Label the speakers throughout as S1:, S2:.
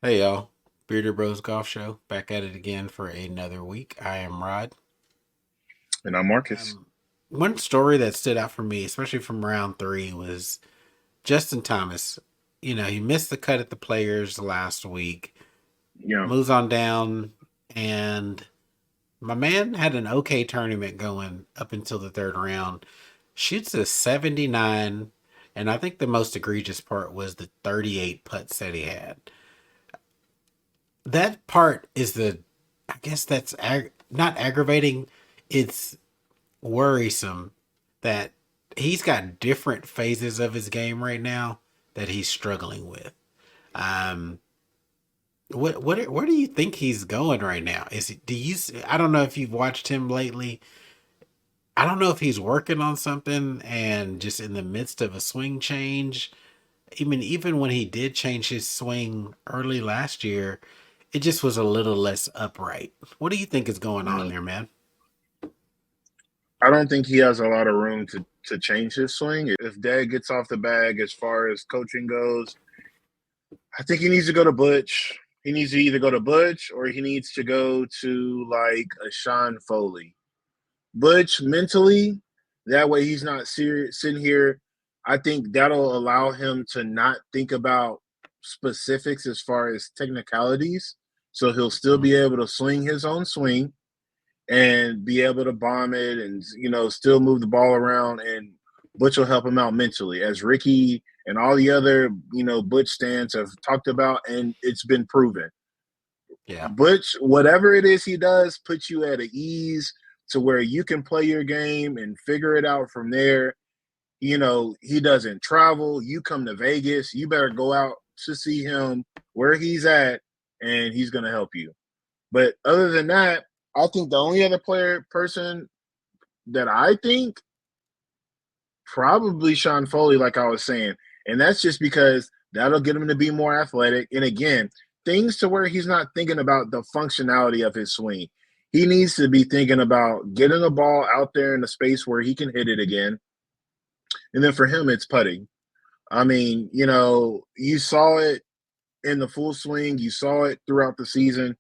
S1: Hey y'all, Bearder Bros Golf Show back at it again for another week. I am Rod.
S2: And I'm Marcus.
S1: Um, One story that stood out for me, especially from round three, was Justin Thomas. He missed the cut at the Players last week,
S2: Yeah,
S1: moves on down, and my man had an okay tournament going up until the third round. Shoots a 79, and I think the most egregious part was the 38 putts that he had. That part is I guess that's not aggravating. It's worrisome that he's got different phases of his game right now that he's struggling with. Um, where do you think he's going right now? Do you? I don't know if you've watched him lately. I don't know if he's working on something and just in the midst of a swing change. Even when he did change his swing early last year, it just was a little less upright. What do you think is going on
S2: mm,
S1: there, man?
S2: I don't think he has a lot of room to change his swing. If Dad gets off the bag as far as coaching goes, I think he needs to go to Butch. He needs to either go to Butch or he needs to go to like a Sean Foley. Butch mentally, that way he's not serious sitting here. I think that'll allow him to not think about specifics as far as technicalities. So he'll still
S1: Mhm.
S2: be able to swing his own swing and be able to bomb it and still move the ball around, and Butch will help him out mentally, as Ricky and all the other Butch stands have talked about, and it's been proven.
S1: Yeah.
S2: Butch, whatever it is he does, puts you at an ease to where you can play your game and figure it out from there. He doesn't travel. You come to Vegas, you better go out to see him where he's at, and he's going to help you. But other than that, I think the only other person that I think probably Sean Foley, like I was saying, and that's just because that'll get him to be more athletic. And again, things to where he's not thinking about the functionality of his swing. He needs to be thinking about getting the ball out there in the space where he can hit it again. And then for him, it's putting. I mean, you saw it in the full swing. You saw it throughout the season.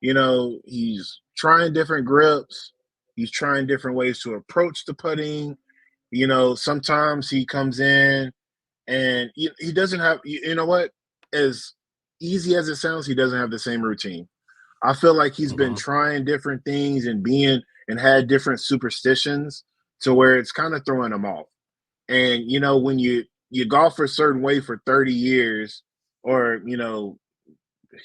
S2: He's trying different grips. He's trying different ways to approach the putting. Sometimes he comes in and he doesn't have, you know what? As easy as it sounds, he doesn't have the same routine. I feel like he's been
S1: Hmm.
S2: trying different things and had different superstitions to where it's kind of throwing him off. And when you golf a certain way for 30 years, or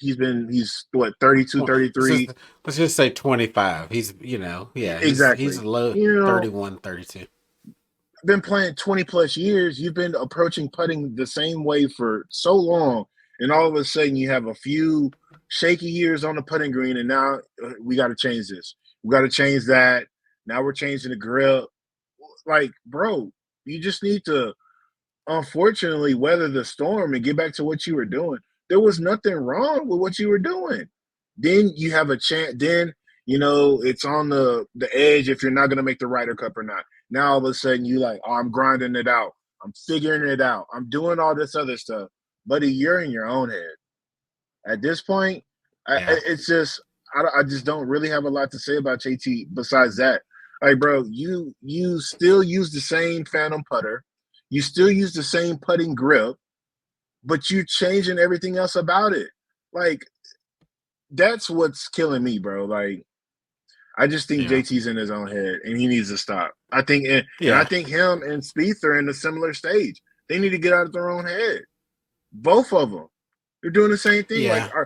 S2: he's what, 32,
S1: Well, let's just
S2: 33.
S1: let's just say 25. Yeah, he's
S2: Exactly.
S1: low
S2: You know,
S1: 31, 32.
S2: been playing 20 plus years. You've been approaching putting the same way for so long. And all of a sudden you have a few shaky years on the putting green. And now we got to change this. We got to change that. Now we're changing the grip. Like, bro, you just need to, unfortunately, weather the storm and get back to what you were doing. There was nothing wrong with what you were doing. Then you have a chance. Then it's on the edge if you're not going to make the Ryder Cup or not. Now all of a sudden you like, oh, I'm grinding it out. I'm figuring it out. I'm doing all this other stuff, buddy. You're in your own head at this point.
S1: Yeah.
S2: It's just I just don't really have a lot to say about JT besides that. Like, bro, you still use the same phantom putter, you still use the same putting grip, but you changing everything else about it. Like, that's what's killing me, bro. Like, I just think
S1: Yeah.
S2: JT's in his own head and he needs to stop. I think, and I
S1: Yeah.
S2: think him and Spieth are in a similar stage. They need to get out of their own head. Both of them. They're doing the same thing. Like,
S1: Yeah.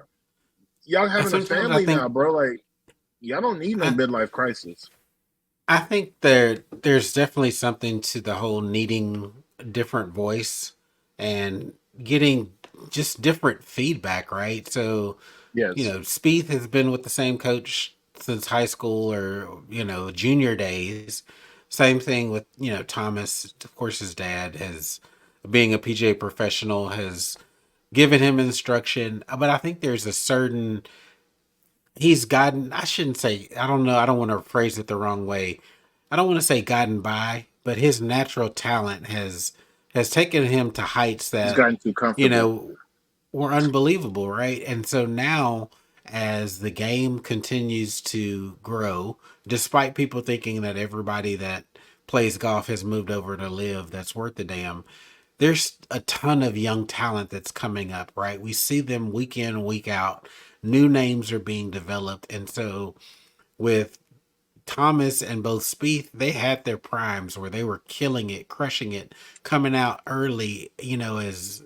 S2: y'all
S1: And
S2: having a
S1: sometimes I
S2: family now,
S1: think
S2: bro. Like, y'all don't need no
S1: I
S2: midlife crisis.
S1: I think there's definitely something to the whole needing a different voice and getting just different feedback, right? So,
S2: Yes.
S1: Spieth has been with the same coach since high school or, junior days. Same thing with, Thomas. Of course, his dad has, being a PGA professional, has given him instruction. But I think there's a certain, he's gotten, I shouldn't say, I don't know, I don't want to phrase it the wrong way. I don't want to say gotten by, but his natural talent has taken him to heights
S2: He's
S1: that,
S2: gotten too
S1: you
S2: comfortable.
S1: know, were unbelievable, right? And so now, as the game continues to grow, despite people thinking that everybody that plays golf has moved over to live that's worth the damn, there's a ton of young talent that's coming up, right? We see them week in, week out. New names are being developed. And so with Thomas and both Spieth, they had their primes where they were killing it, crushing it, coming out early, as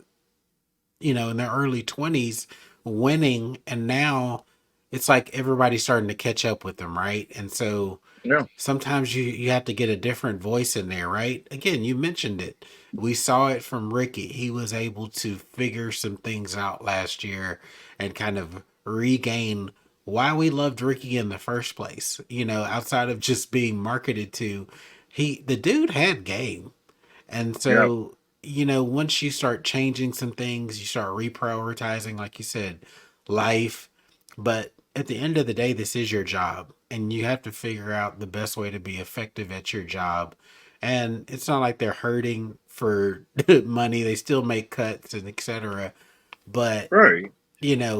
S1: in their early 20s, winning. And now it's like everybody's starting to catch up with them, right? And so
S2: Yeah,
S1: sometimes you have to get a different voice in there, right? Again, you mentioned it. We saw it from Ricky. He was able to figure some things out last year and kind of regain why we loved Ricky in the first place. Outside of just being marketed to, the dude had game. And
S2: yeah,
S1: so, once you start changing some things, you start reprioritizing, like you said, life. But at the end of the day, this is your job, and you have to figure out the best way to be effective at your job. And it's not like they're hurting for money; they still make cuts and etc. But
S2: right.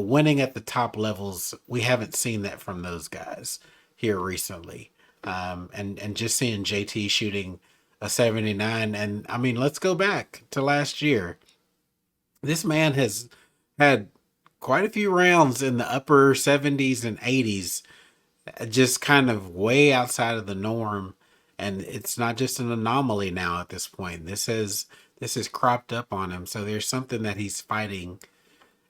S1: winning at the top levels, we haven't seen that from those guys here recently. And just seeing JT shooting a 79, and I mean, let's go back to last year. This man has had quite a few rounds in the upper 70s and 80s, just kind of way outside of the norm. And it's not just an anomaly now at this point. This has cropped up on him. So there's something that he's fighting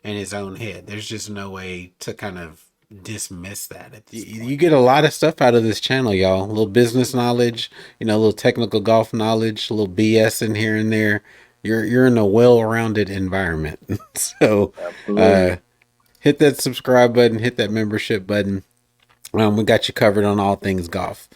S1: in his own head. There's just no way to kind of dismiss that at this
S3: You
S1: point.
S3: get a lot of stuff out of this channel, y'all. A little business knowledge, a little technical golf knowledge, a little BS in here and there. You're in a well-rounded environment. So, uh,
S2: Absolutely.
S3: hit that subscribe button, hit that membership button. We got you covered on all things golf.